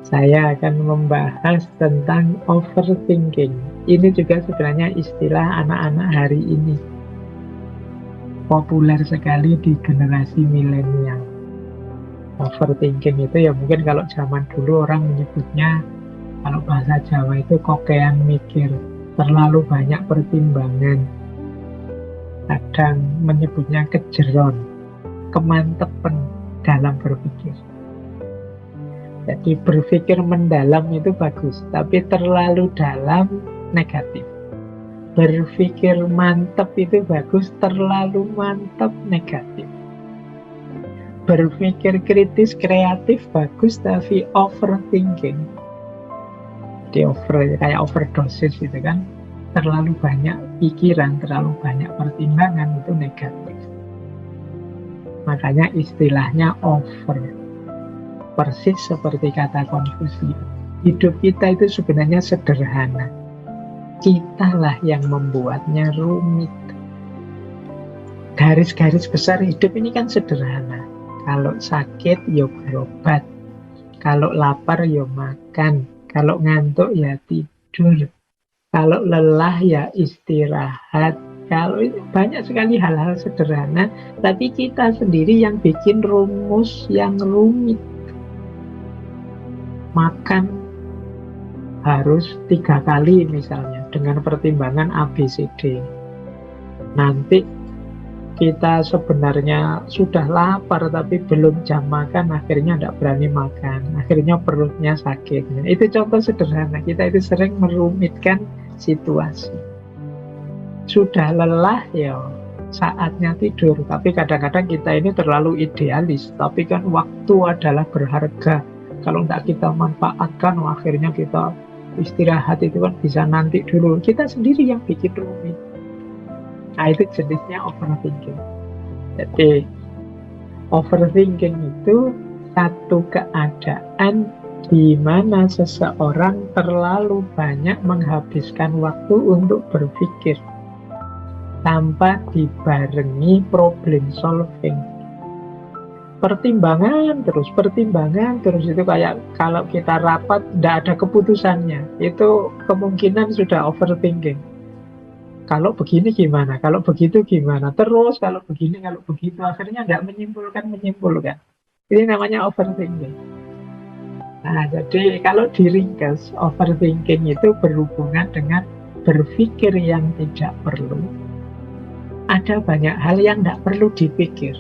Saya akan membahas tentang overthinking. Ini juga sebenarnya istilah anak-anak hari ini. Populer sekali di generasi milenial. Overthinking itu ya mungkin kalau zaman dulu orang menyebutnya, kalau bahasa Jawa itu kokean mikir, terlalu banyak pertimbangan. Kadang menyebutnya kejeron, kemantepen dalam berpikir. Jadi berpikir mendalam itu bagus, tapi terlalu dalam negatif. Berpikir mantap itu bagus, terlalu mantap negatif. Berpikir kritis kreatif bagus, tapi overthinking. Jadi kayak overdosis gitu kan. Terlalu banyak pikiran, terlalu banyak pertimbangan itu negatif. Makanya istilahnya over. Persis seperti kata Konfusius. Hidup kita itu sebenarnya sederhana. Kitalah yang membuatnya rumit. Garis-garis besar hidup ini kan sederhana. Kalau sakit, ya berobat. Kalau lapar, ya makan. Kalau ngantuk, ya tidur. Kalau lelah, ya istirahat. Kalau itu banyak sekali hal-hal sederhana, tapi kita sendiri yang bikin rumus yang rumit. Makan harus 3 kali misalnya, dengan pertimbangan ABCD. Nanti kita sebenarnya sudah lapar tapi belum jam makan, akhirnya tidak berani makan, akhirnya perutnya sakit. Itu contoh sederhana. Kita itu sering merumitkan situasi. Sudah lelah, ya saatnya tidur. Tapi kadang-kadang kita ini terlalu idealis. Tapi kan waktu adalah berharga. Kalau tidak kita manfaatkan, akhirnya kita istirahat itu kan bisa nanti dulu. Kita sendiri yang bikin rumit. Nah, itu jenisnya overthinking. Jadi overthinking itu satu keadaan di mana seseorang terlalu banyak menghabiskan waktu untuk berpikir tanpa dibarengi problem solving. Pertimbangan terus itu kayak kalau kita rapat tidak ada keputusannya, itu kemungkinan sudah overthinking. Kalau begini gimana, kalau begitu gimana, terus kalau begini, kalau begitu, akhirnya tidak menyimpulkan. Ini namanya overthinking. Nah, jadi kalau diringkas, overthinking itu berhubungan dengan berpikir yang tidak perlu. Ada banyak hal yang tidak perlu dipikir.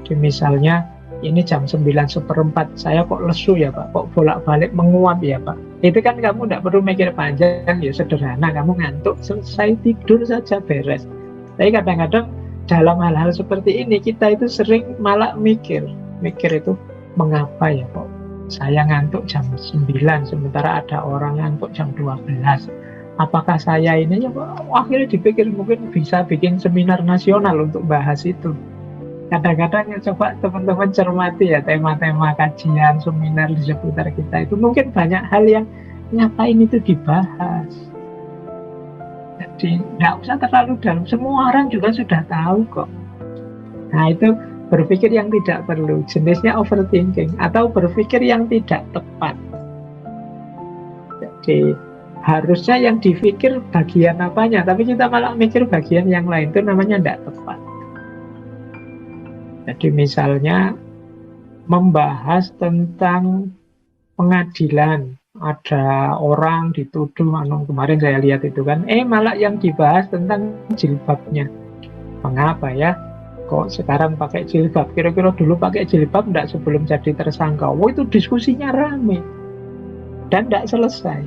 Jadi misalnya, ini jam 9:04, saya kok lesu ya Pak, kok bolak-balik menguap ya Pak. Itu kan kamu tidak perlu mikir panjang, ya sederhana, kamu ngantuk, selesai tidur saja beres. Tapi kadang-kadang dalam hal-hal seperti ini, kita itu sering malah mikir itu, mengapa ya kok saya ngantuk jam 9, sementara ada orang ngantuk jam 12. Apakah saya ini, ya akhirnya dipikir mungkin bisa bikin seminar nasional untuk bahas itu. Kadang-kadang ya coba teman-teman cermati ya tema-tema kajian, seminar di seputar kita itu mungkin banyak hal yang ngapain itu dibahas. Jadi nggak usah terlalu dalam, semua orang juga sudah tahu kok. Nah, itu berpikir yang tidak perlu, jenisnya overthinking, atau berpikir yang tidak tepat. Jadi harusnya yang dipikir bagian apanya, tapi kita malah mikir bagian yang lain, itu namanya tidak tepat. Jadi misalnya membahas tentang pengadilan, ada orang dituduh, kemarin saya lihat itu kan, malah yang dibahas tentang jilbabnya. Mengapa ya? Kok sekarang pakai jilbab? Kira-kira dulu pakai jilbab enggak sebelum jadi tersangka? Itu diskusinya rame dan enggak selesai.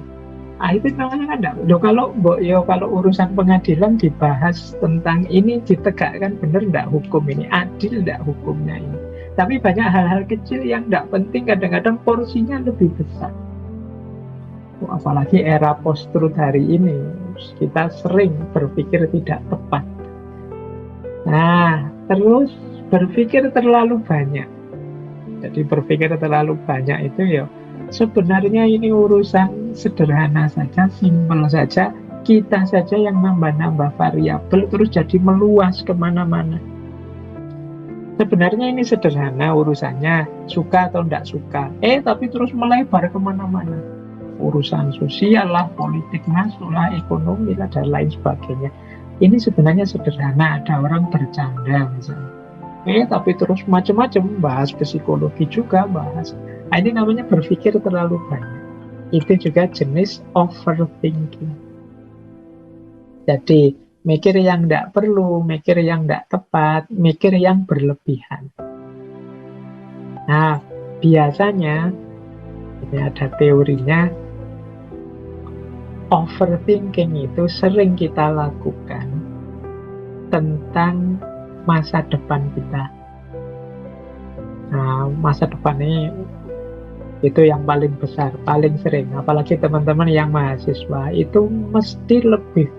Itu namanya kan enggak. Kalau urusan pengadilan dibahas tentang ini, ditegakkan benar enggak hukum ini, adil enggak hukumnya ini. Tapi banyak hal-hal kecil yang enggak penting, kadang-kadang porsinya lebih besar. Apalagi era post-truth hari ini, kita sering berpikir tidak tepat. Nah, terus berpikir terlalu banyak. Jadi berpikir terlalu banyak itu ya sebenarnya ini urusan sederhana saja, simpel saja. Kita saja yang nambah-nambah variabel, terus jadi meluas kemana-mana. Sebenarnya ini sederhana urusannya, suka atau tidak suka. Tapi terus melebar kemana-mana. Urusan sosial lah, politik masuk lah, ekonomi lah, dan lain sebagainya. Ini sebenarnya sederhana, ada orang bercanda misalnya. Tapi terus macam-macam, bahas psikologi juga, bahas. Nah, ini namanya berpikir terlalu banyak. Itu juga jenis overthinking. Jadi, mikir yang tidak perlu, mikir yang tidak tepat, mikir yang berlebihan. Nah, biasanya, ini ada teorinya, overthinking itu sering kita lakukan tentang masa depan kita. Nah, masa depan ini itu yang paling besar, paling sering. Apalagi teman-teman yang mahasiswa, itu mesti lebih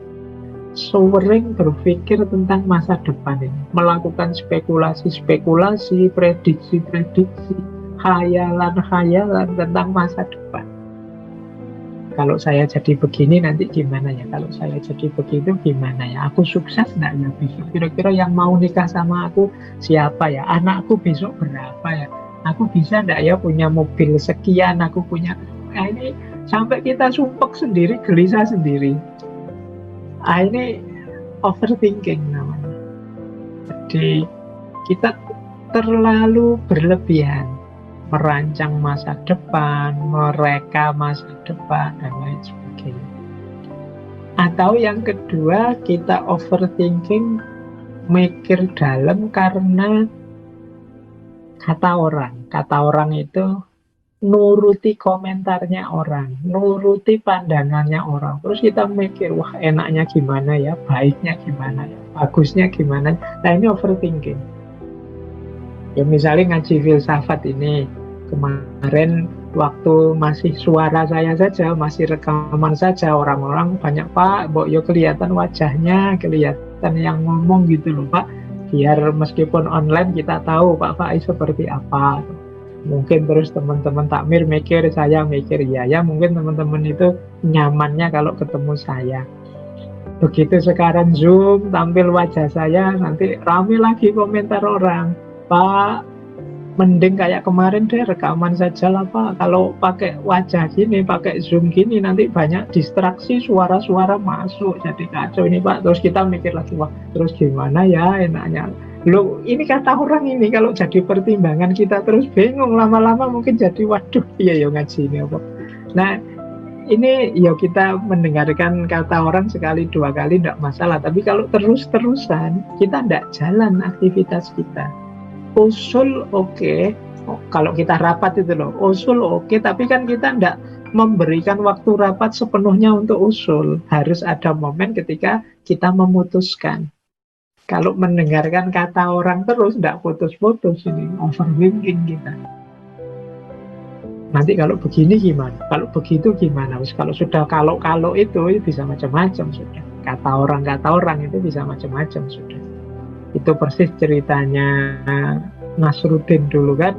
sering berpikir tentang masa depan ini. Melakukan spekulasi-spekulasi, prediksi-prediksi, khayalan-khayalan tentang masa depan. Kalau saya jadi begini nanti gimana ya? Kalau saya jadi begitu gimana ya? Aku sukses nggak ya besok? Kira-kira yang mau nikah sama aku siapa ya? Anakku besok berapa ya? Aku bisa nggak ya punya mobil sekian? Aku punya... Nah, ini sampai kita sumpek sendiri, gelisah sendiri. Nah, ini overthinking namanya. Jadi kita terlalu berlebihan merancang masa depan, mereka masa depan, dan lain sebagainya. Atau yang kedua, kita overthinking, mikir dalam karena kata orang. Kata orang itu nuruti komentarnya orang, nuruti pandangannya orang. Terus kita mikir, wah enaknya gimana ya, baiknya gimana ya, bagusnya gimana. Nah, ini overthinking. Ya misalnya ngaji filsafat ini, kemarin waktu masih suara saya saja, masih rekaman saja, orang-orang banyak, Pak, Mbok yo kelihatan wajahnya, kelihatan yang ngomong gitu loh Pak, biar meskipun online kita tahu Pak Faiz seperti apa. Mungkin terus teman-teman takmir mikir, saya mikir, ya mungkin teman-teman itu nyamannya kalau ketemu saya. Begitu sekarang Zoom, tampil wajah saya, nanti rame lagi komentar orang, Pak, mending kayak kemarin deh rekaman saja lah Pak. Kalau pakai wajah gini, pakai Zoom gini, nanti banyak distraksi, suara-suara masuk, jadi kacau ini Pak. Terus kita mikir lagi, wah terus gimana ya enaknya. Loh, ini kata orang ini, kalau jadi pertimbangan kita terus bingung, lama-lama mungkin jadi, waduh, iya ya ngaji ini apa. Nah, ini ya kita mendengarkan kata orang sekali dua kali tidak masalah, tapi kalau terus-terusan kita tidak jalan aktivitas kita. Usul oke. Kalau kita rapat itu loh, usul oke, tapi kan kita tidak memberikan waktu rapat sepenuhnya untuk usul. Harus ada momen ketika kita memutuskan. Kalau mendengarkan kata orang terus, tidak putus-putus, ini overthinking kita. Nanti kalau begini gimana? Kalau begitu gimana? Kalau sudah kalau itu bisa macam-macam sudah. Kata orang itu bisa macam-macam sudah. Itu persis ceritanya Nasruddin dulu kan,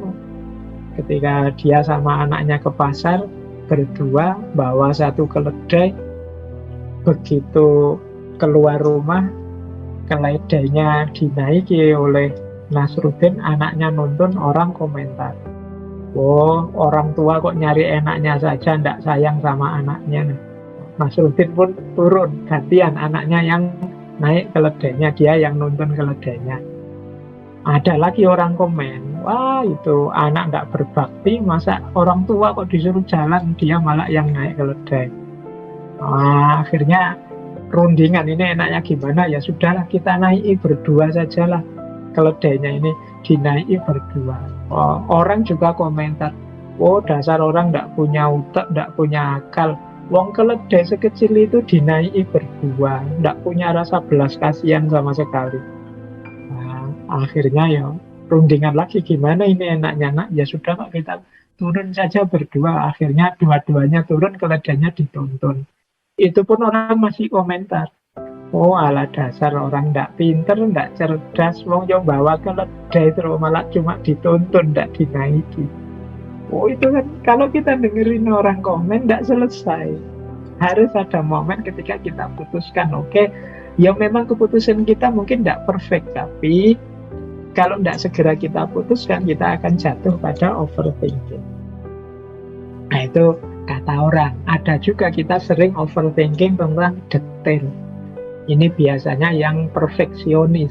ketika dia sama anaknya ke pasar berdua bawa satu keledai. Begitu keluar rumah, keledainya dinaiki oleh Nasruddin, anaknya nonton, orang komentar, oh orang tua kok nyari enaknya saja, ndak sayang sama anaknya. Nasruddin pun turun, gantian anaknya yang naik keledainya, dia yang nonton keledainya. Ada lagi orang komen, wah itu anak nggak berbakti, masa orang tua kok disuruh jalan, dia malah yang naik keledai. Akhirnya rundingan, ini enaknya gimana, ya sudahlah kita naiki berdua sajalah keledainya, ini dinaiki berdua. Orang juga komentar, oh dasar orang nggak punya utak, nggak punya akal. Wong keledai sekecil itu dinaiki berdua, nggak punya rasa belas kasihan sama sekali. Nah, akhirnya ya rundingan lagi, gimana ini enaknya nak, ya sudah Pak, kita turun saja berdua. Akhirnya dua-duanya turun, keledainya ditonton. Itu pun orang masih komentar, oh ala dasar orang nggak pinter, nggak cerdas, wong yang bawa keledai terus malah cuma ditonton, nggak dinaiki. Oh itu kan kalau kita dengerin orang komen tidak selesai. Harus ada momen ketika kita putuskan, oke, ya memang keputusan kita mungkin tidak perfect, tapi kalau tidak segera kita putuskan, kita akan jatuh pada overthinking. Nah, itu kata orang. Ada juga kita sering overthinking tentang detail. Ini biasanya yang perfeksionis.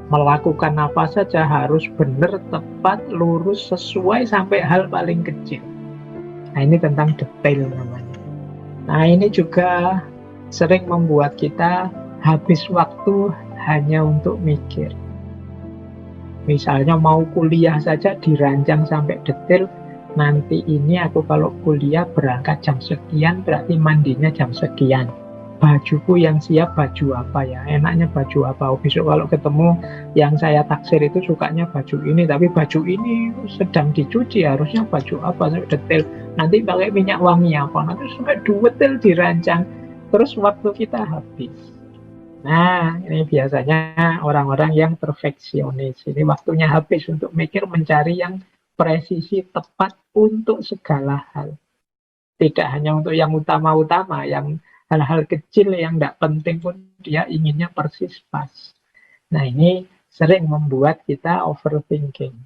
Melakukan apa saja harus benar, tepat, lurus, sesuai sampai hal paling kecil. Nah, ini tentang detail namanya. Nah, ini juga sering membuat kita habis waktu hanya untuk mikir. Misalnya mau kuliah saja dirancang sampai detail, nanti ini aku kalau kuliah berangkat jam sekian, berarti mandinya jam sekian. Bajuku yang siap baju apa ya? Enaknya baju apa? Oh, besok kalau ketemu yang saya taksir itu sukanya baju ini, tapi baju ini sedang dicuci, harusnya baju apa? Sampai detail. Nanti pakai minyak wangi apa? Nanti sampai detail dirancang. Terus waktu kita habis. Nah, ini biasanya orang-orang yang perfeksionis. Ini waktunya habis untuk mikir, mencari yang presisi tepat untuk segala hal. Tidak hanya untuk yang utama-utama, yang hal-hal kecil yang tidak penting pun dia inginnya persis pas. Nah, ini sering membuat kita overthinking.